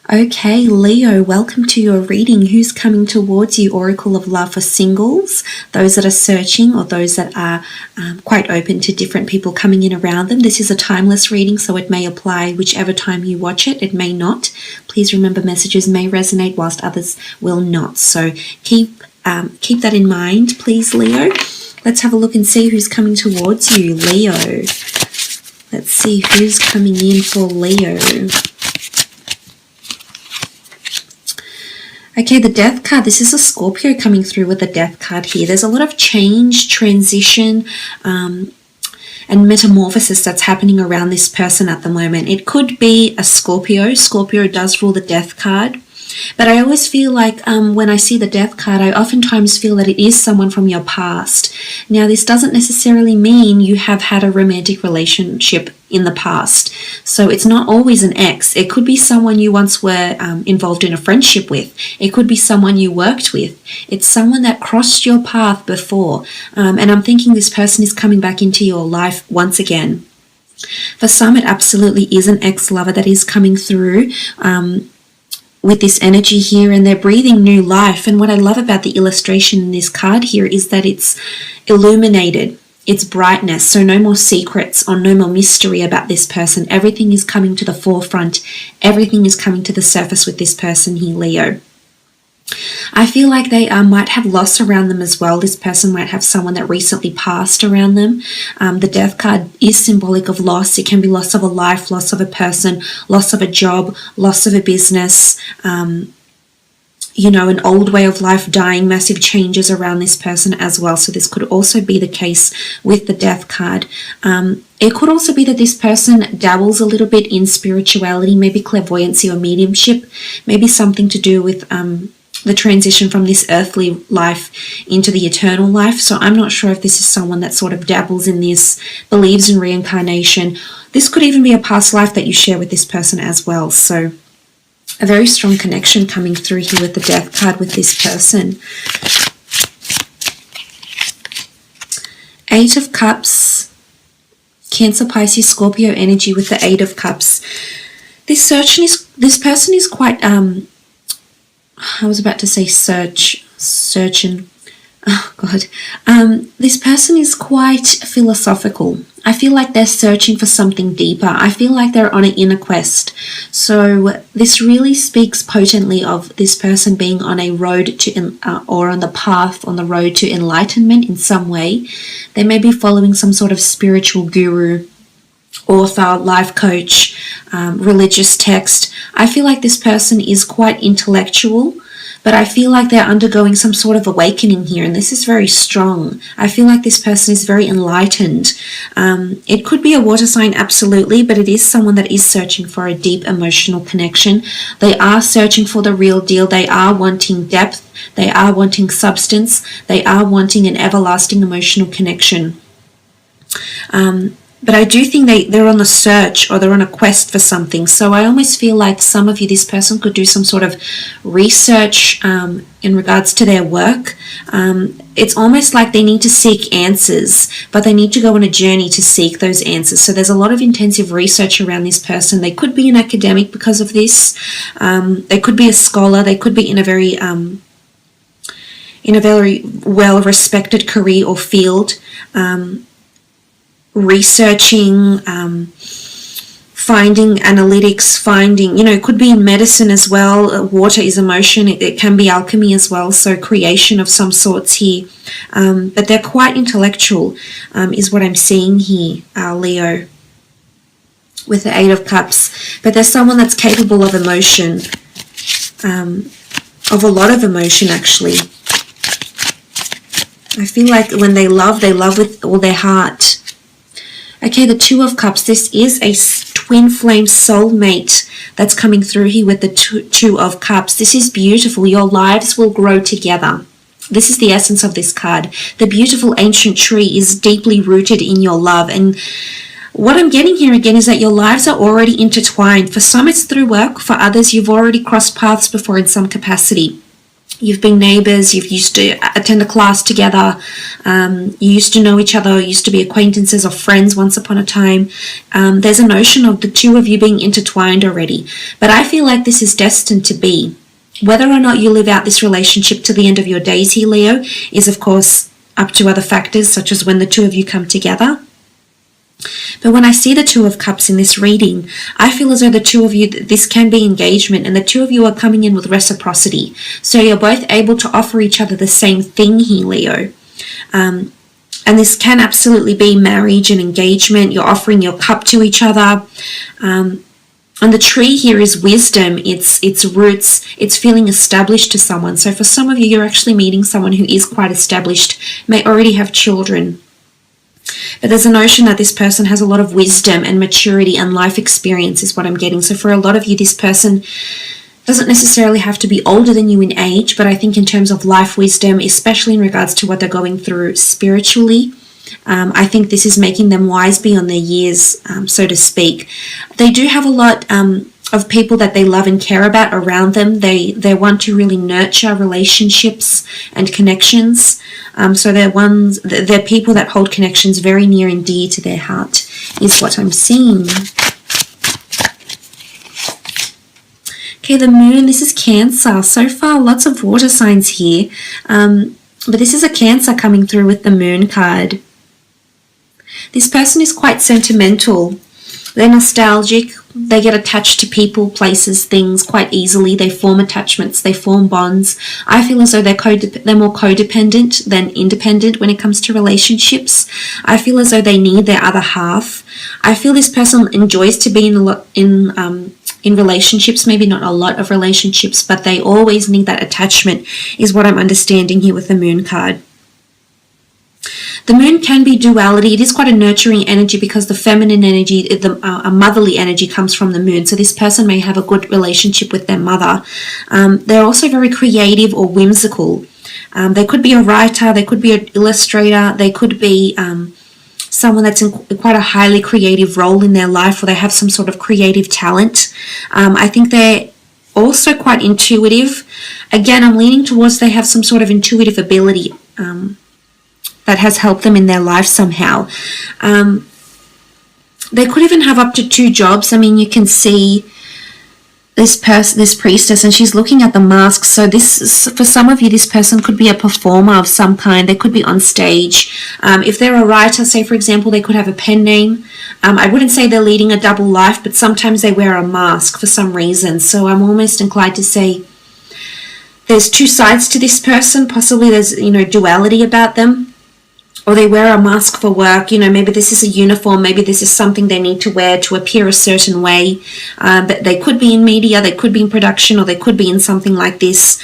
Okay, Leo, welcome to your reading. Who's coming towards you? Oracle of Love for singles, those that are searching, or those that are quite open to different people coming in around them. This is a timeless reading, so it may apply whichever time you watch it. It may not. Please remember, messages may resonate whilst others will not. So keep that in mind, please, Leo. Let's have a look and see who's coming towards you, Leo. Let's see who's coming in for Leo. Okay, the Death card. This is a Scorpio coming through with the Death card here. There's a lot of change, transition, and metamorphosis that's happening around this person at the moment. It could be a Scorpio. Scorpio does rule the Death card. But I always feel like when I see the Death card, I oftentimes feel that it is someone from your past. Now, this doesn't necessarily mean you have had a romantic relationship in the past. So it's not always an ex. It could be someone you once were involved in a friendship with. It could be someone you worked with. It's someone that crossed your path before. And I'm thinking this person is coming back into your life once again. For some, it absolutely is an ex-lover that is coming through with this energy here, and they're breathing new life. And what I love about the illustration in this card here is that it's illuminated, it's brightness, so no more secrets or no more mystery about this person. Everything is coming to the forefront, everything is coming to the surface with this person here, Leo. I feel like they might have loss around them as well. This person might have someone that recently passed around them. The Death card is symbolic of loss. It can be loss of a life, loss of a person, loss of a job, loss of a business, an old way of life dying, massive changes around this person as well. So this could also be the case with the Death card. It could also be that this person dabbles a little bit in spirituality, maybe clairvoyancy or mediumship, maybe something to do with the transition from this earthly life into the eternal life. So I'm not sure if this is someone that sort of dabbles in this, believes in reincarnation. This could even be a past life that you share with this person as well. So a very strong connection coming through here with the Death card with this person. Eight of Cups, Cancer, Pisces, Scorpio energy with the Eight of Cups. This person is quite I was about to say searching. Oh, God. This person is quite philosophical. I feel like they're searching for something deeper. I feel like they're on an inner quest. So this really speaks potently of this person being on a road to, or on the path, on the road to enlightenment in some way. They may be following some sort of spiritual guru, author, life coach, religious text. I feel like this person is quite intellectual, but I feel like they're undergoing some sort of awakening here, and this is very strong. I feel like this person is very enlightened. It could be a water sign, absolutely, but it is someone that is searching for a deep emotional connection. They are searching for the real deal. They are wanting depth. They are wanting substance. They are wanting an everlasting emotional connection. But I do think they're on the search, or they're on a quest for something. So I almost feel like some of you, this person could do some sort of research in regards to their work. It's almost like they need to seek answers, but they need to go on a journey to seek those answers. So there's a lot of intensive research around this person. They could be an academic because of this. They could be a scholar. They could be in a very well-respected career or field. Researching, finding analytics, it could be in medicine as well. Water is emotion. It can be alchemy as well. So creation of some sorts here. But they're quite intellectual, is what I'm seeing here, Leo, with the Eight of Cups. But there's someone that's capable of emotion, of a lot of emotion, actually. I feel like when they love with all their heart. Okay, the Two of Cups. This is a twin flame soulmate that's coming through here with the Two of Cups. This is beautiful. Your lives will grow together. This is the essence of this card. The beautiful ancient tree is deeply rooted in your love. And what I'm getting here again is that your lives are already intertwined. For some, it's through work. For others, you've already crossed paths before in some capacity. You've been neighbours, you've used to attend a class together, you used to know each other, used to be acquaintances or friends once upon a time. There's a notion of the two of you being intertwined already. But I feel like this is destined to be. Whether or not you live out this relationship to the end of your days here, Leo, is of course up to other factors, such as when the two of you come together. But when I see the Two of Cups in this reading, I feel as though the two of you, this can be engagement, and the two of you are coming in with reciprocity. So you're both able to offer each other the same thing here, Leo. And this can absolutely be marriage and engagement. You're offering your cup to each other. And the tree here is wisdom, it's roots, it's feeling established to someone. So for some of you, you're actually meeting someone who is quite established, may already have children. But there's a notion that this person has a lot of wisdom and maturity and life experience is what I'm getting. So for a lot of you, this person doesn't necessarily have to be older than you in age, but I think in terms of life wisdom, especially in regards to what they're going through spiritually, I think this is making them wise beyond their years, so to speak. They do have a lot of people that they love and care about around them. They want to really nurture relationships and connections. So they're people that hold connections very near and dear to their heart, is what I'm seeing. Okay, the moon, this is Cancer. So far, lots of water signs here. But this is a Cancer coming through with the moon card. This person is quite sentimental. They're nostalgic. They get attached to people, places, things quite easily. They form attachments. They form bonds. I feel as though they're more codependent than independent when it comes to relationships. I feel as though they need their other half. I feel this person enjoys to be in relationships, maybe not a lot of relationships, but they always need that attachment, is what I'm understanding here with the moon card. The moon can be duality. It is quite a nurturing energy because the feminine energy, a motherly energy comes from the moon. So this person may have a good relationship with their mother. They're also very creative or whimsical. They could be a writer. They could be an illustrator. They could be someone that's in quite a highly creative role in their life, or they have some sort of creative talent. I think they're also quite intuitive. Again, I'm leaning towards they have some sort of intuitive ability that has helped them in their life somehow. They could even have up to 2 jobs. I mean, you can see this priestess, and she's looking at the mask. So this, for some of you, this person could be a performer of some kind. They could be on stage. If they're a writer, say for example, they could have a pen name. I wouldn't say they're leading a double life, but sometimes they wear a mask for some reason. So I'm almost inclined to say there's 2 sides to this person. Possibly there's, duality about them. Or they wear a mask for work. Maybe this is a uniform. Maybe this is something they need to wear to appear a certain way. But they could be in media, they could be in production, or they could be in something like this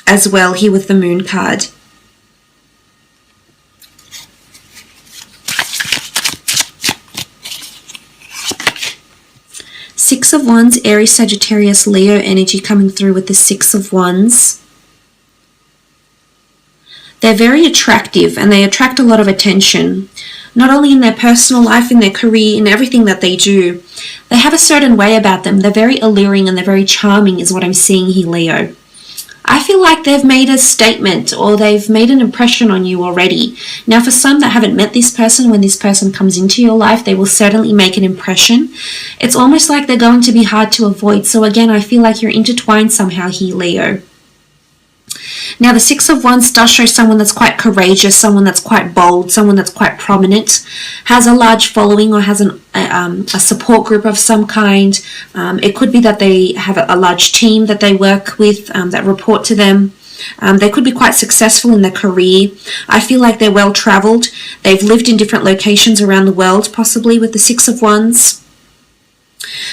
as well here with the moon card. Six of Wands, Aries, Sagittarius, Leo energy coming through with the Six of Wands. They're very attractive and they attract a lot of attention, not only in their personal life, in their career, in everything that they do. They have a certain way about them. They're very alluring and they're very charming is what I'm seeing here, Leo. I feel like they've made a statement or they've made an impression on you already. Now, for some that haven't met this person, when this person comes into your life, they will certainly make an impression. It's almost like they're going to be hard to avoid. So again, I feel like you're intertwined somehow here, Leo. Now, the Six of Wands does show someone that's quite courageous, someone that's quite bold, someone that's quite prominent, has a large following or has a support group of some kind. It could be that they have a large team that they work with, that report to them. They could be quite successful in their career. I feel like they're well traveled. They've lived in different locations around the world, possibly with the Six of Wands.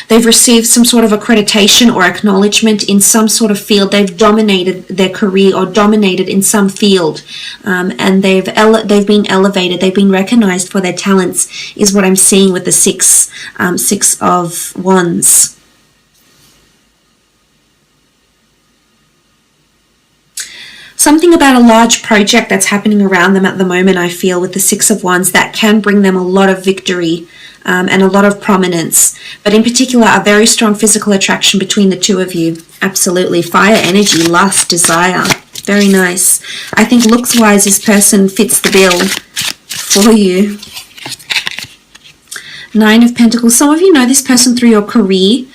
They've received some sort of accreditation or acknowledgement in some sort of field. They've dominated their career or dominated in some field, and they've been elevated. They've been recognized for their talents is what I'm seeing with the Six of Wands. Something about a large project that's happening around them at the moment, I feel, with the Six of Wands that can bring them a lot of victory. and a lot of prominence, but in particular a very strong physical attraction between the two of you. Absolutely. Fire energy, lust, desire. Very nice. I think looks-wise, this person fits the bill for you. Nine of Pentacles. Some of you know this person through your career,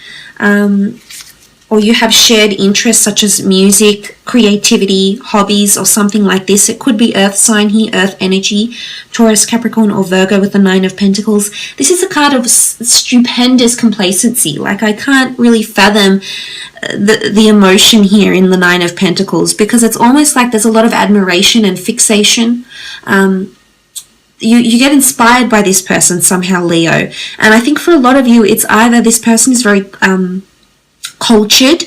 or you have shared interests such as music, creativity, hobbies, or something like this. It could be earth sign here, earth energy, Taurus, Capricorn, or Virgo with the Nine of Pentacles. This is a card of stupendous complacency. Like, I can't really fathom the emotion here in the Nine of Pentacles, because it's almost like there's a lot of admiration and fixation. You get inspired by this person somehow, Leo. And I think for a lot of you, it's either this person is very cultured,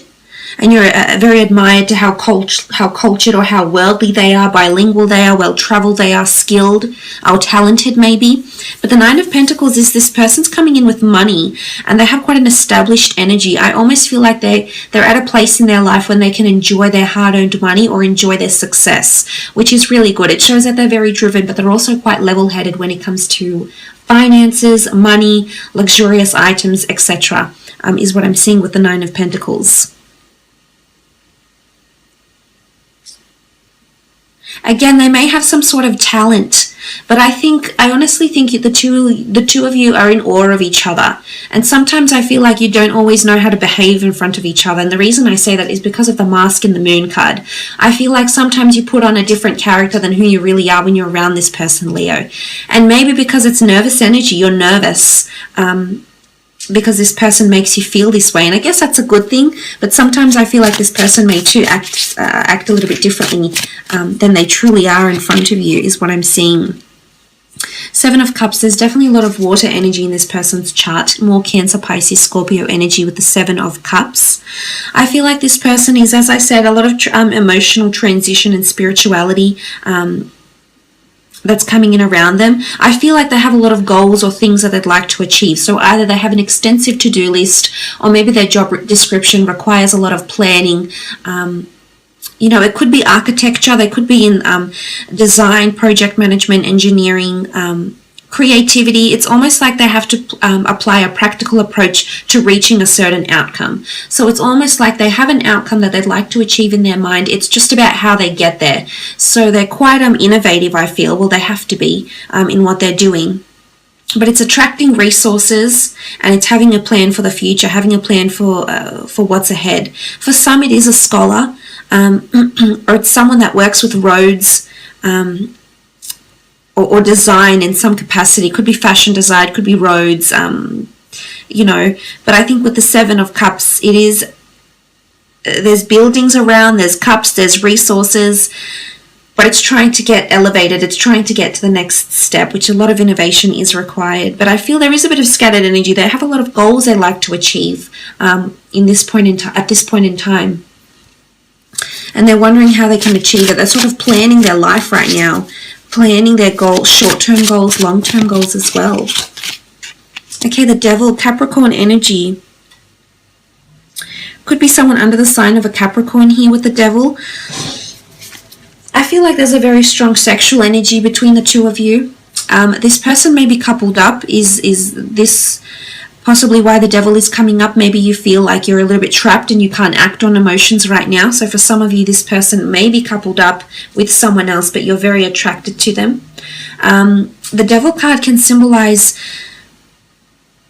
and you're very admired to how cultured or how worldly they are, bilingual they are, well-traveled they are, skilled or talented maybe. But the Nine of Pentacles is this person's coming in with money, and they have quite an established energy. I almost feel like they're at a place in their life when they can enjoy their hard-earned money or enjoy their success, which is really good. It shows that they're very driven, but they're also quite level-headed when it comes to finances, money, luxurious items, etc. Is what I'm seeing with the Nine of Pentacles. Again, they may have some sort of talent, but I honestly think the two of you are in awe of each other. And sometimes I feel like you don't always know how to behave in front of each other. And the reason I say that is because of the Mask in the Moon card. I feel like sometimes you put on a different character than who you really are when you're around this person, Leo. And maybe because it's nervous energy, you're nervous. Because this person makes you feel this way, and I guess that's a good thing, but sometimes I feel like this person may too act a little bit differently than they truly are in front of you, is what I'm seeing. Seven of Cups, there's definitely a lot of water energy in this person's chart, more Cancer, Pisces, Scorpio energy with the Seven of Cups. I feel like this person is, as I said, a lot of emotional transition and spirituality that's coming in around them. I feel like they have a lot of goals or things that they'd like to achieve. So either they have an extensive to-do list, or maybe their job description requires a lot of planning. You know, it could be architecture, they could be in design, project management, engineering, creativity. It's almost like they have to apply a practical approach to reaching a certain outcome. So it's almost like they have an outcome that they'd like to achieve in their mind. It's just about how they get there. So they're quite innovative, I feel. Well, they have to be in what they're doing. But it's attracting resources, and it's having a plan for the future, having a plan for what's ahead. For some, it is a scholar, or it's someone that works with roads, or design in some capacity. Could be fashion design, could be roads, you know. But I think with the Seven of Cups, it is, there's buildings around, there's cups, there's resources, but it's trying to get elevated, it's trying to get to the next step, which a lot of innovation is required. But I feel there is a bit of scattered energy. They have a lot of goals they like to achieve at this point in time. And they're wondering how they can achieve it. They're sort of planning their life right now, planning their goals, short-term goals, long-term goals as well. Okay, the Devil, Capricorn energy. Could be someone under the sign of a Capricorn here with the Devil. I feel like there's a very strong sexual energy between the two of you. This person may be coupled up. Is this possibly why the Devil is coming up? Maybe you feel like you're a little bit trapped and you can't act on emotions right now. So for some of you, this person may be coupled up with someone else, but you're very attracted to them. The Devil card can symbolize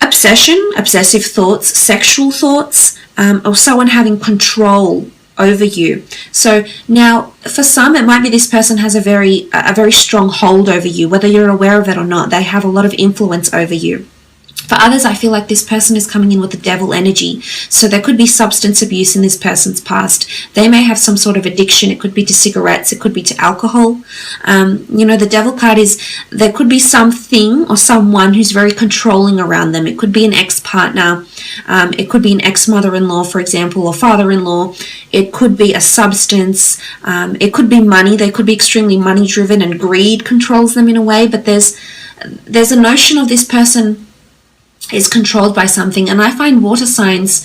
obsession, obsessive thoughts, sexual thoughts, or someone having control over you. So now for some, it might be this person has a very strong hold over you, whether you're aware of it or not. They have a lot of influence over you. For others, I feel like this person is coming in with the Devil energy. So there could be substance abuse in this person's past. They may have some sort of addiction. It could be to cigarettes. It could be to alcohol. You know, the Devil card is, there could be something or someone who's very controlling around them. It could be an ex-partner. It could be an ex-mother-in-law, for example, or father-in-law. It could be a substance. It could be money. They could be extremely money-driven, and greed controls them in a way. But there's a notion of this person is controlled by something, and I find water signs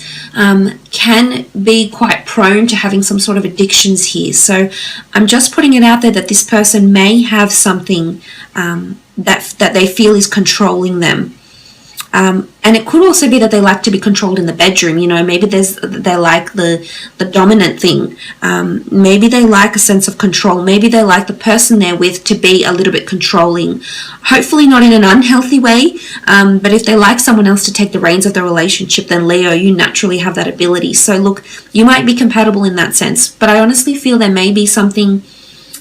can be quite prone to having some sort of addictions here. So I'm just putting it out there that this person may have something that they feel is controlling them. And it could also be that they like to be controlled in the bedroom. You know, maybe they like the dominant thing. Maybe they like a sense of control. Maybe they like the person they're with to be a little bit controlling. Hopefully not in an unhealthy way. But if they like someone else to take the reins of the relationship, then Leo, you naturally have that ability. So look, you might be compatible in that sense. But I honestly feel there may be something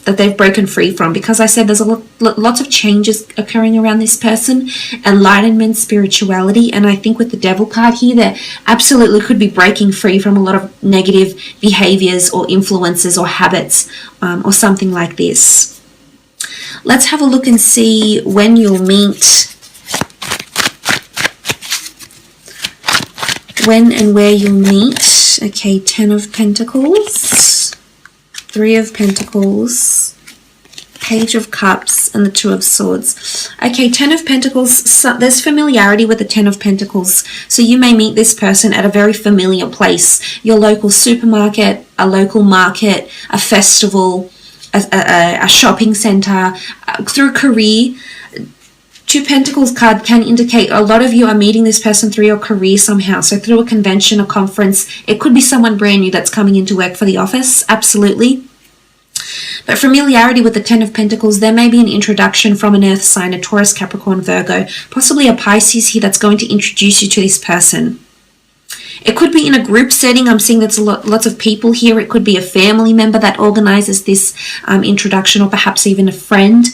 that they've broken free from, because I said there's lots of changes occurring around this person, enlightenment, spirituality, and I think with the Devil card here, they absolutely could be breaking free from a lot of negative behaviors or influences or habits, or something like this. Let's have a look and see when you'll meet, when and where you'll meet. Okay, 10 of Pentacles, 3 of Pentacles, Page of Cups, and the 2 of Swords. Okay, 10 of Pentacles, so there's familiarity with the 10 of Pentacles. So you may meet this person at a very familiar place, your local supermarket, a local market, a festival, a shopping center, through career. 2 Pentacles card can indicate a lot of you are meeting this person through your career somehow. So through a convention, a conference. It could be someone brand new that's coming into work for the office. Absolutely. But familiarity with the 10 of Pentacles, there may be an introduction from an earth sign, a Taurus, Capricorn, Virgo, possibly a Pisces here that's going to introduce you to this person. It could be in a group setting. I'm seeing there's lots of people here. It could be a family member that organizes this introduction, or perhaps even a friend.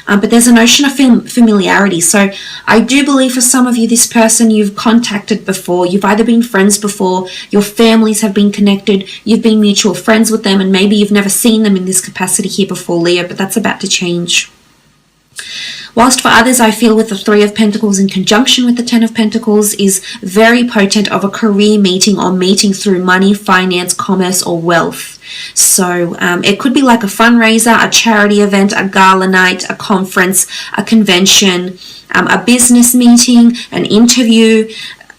But there's a notion of familiarity. So I do believe for some of you, this person you've contacted before. You've either been friends before, your families have been connected, you've been mutual friends with them, and maybe you've never seen them in this capacity here before, Leo, but that's about to change. Whilst for others, I feel with the 3 of Pentacles in conjunction with the 10 of Pentacles is very potent of a career meeting, or meeting through money, finance, commerce, or wealth. So it could be like a fundraiser, a charity event, a gala night, a conference, a convention, a business meeting, an interview.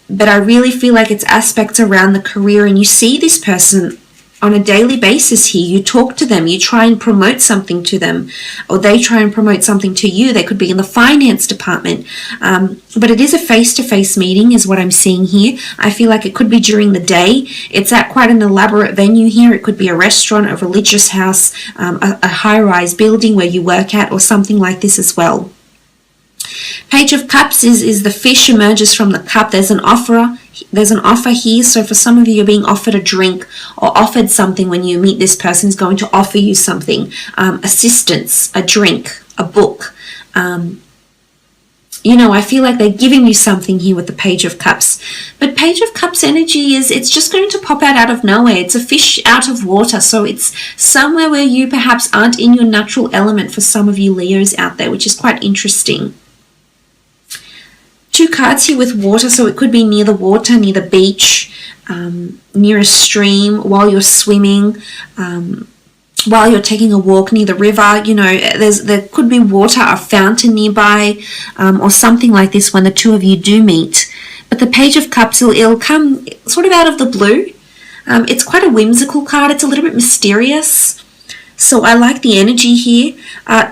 But I really feel like it's aspects around the career, and you see this person on a daily basis here. You talk to them, you try and promote something to them, or they try and promote something to you. They could be in the finance department, but it is a face-to-face meeting is what I'm seeing here. I feel like it could be during the day. It's at quite an elaborate venue here. It could be a restaurant, a religious house, a high-rise building where you work at, or something like this as well. Page of Cups is the fish emerges from the cup. There's an offer here. So for some of you, you're being offered a drink or offered something when you meet this person who's going to offer you something, assistance, a drink, a book. You know, I feel like they're giving you something here with the Page of Cups. But Page of Cups energy it's just going to pop out of nowhere. It's a fish out of water. So it's somewhere where you perhaps aren't in your natural element for some of you Leos out there, which is quite interesting. 2 cards here with water, so it could be near the water, near the beach, near a stream, while you're swimming, while you're taking a walk near the river. You know, there could be water, a fountain nearby, or something like this when the 2 of you do meet. But the Page of Cups, it'll come sort of out of the blue. It's quite a whimsical card. It's a little bit mysterious. So I like the energy here.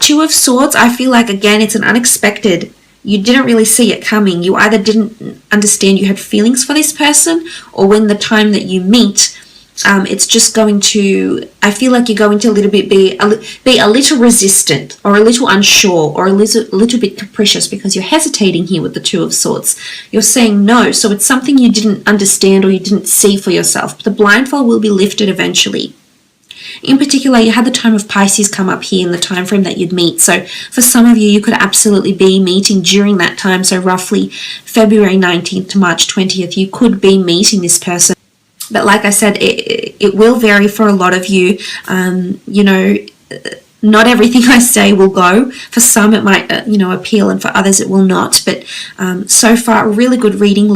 2 of Swords, I feel like, again, it's an unexpected. You didn't really see it coming. You either didn't understand you had feelings for this person, or when the time that you meet, it's just going to, I feel like you're going to a little bit be a little resistant, or a little unsure, or a little bit capricious, because you're hesitating here with the 2 of Swords. You're saying no, so it's something you didn't understand or you didn't see for yourself. But the blindfold will be lifted eventually. In particular, you had the time of Pisces come up here in the time frame that you'd meet. So for some of you, you could absolutely be meeting during that time. So roughly February 19th to March 20th, you could be meeting this person. But like I said, it will vary for a lot of you. You know, not everything I say will go. For some, it might, appeal, and for others, it will not. But so far, a really good reading.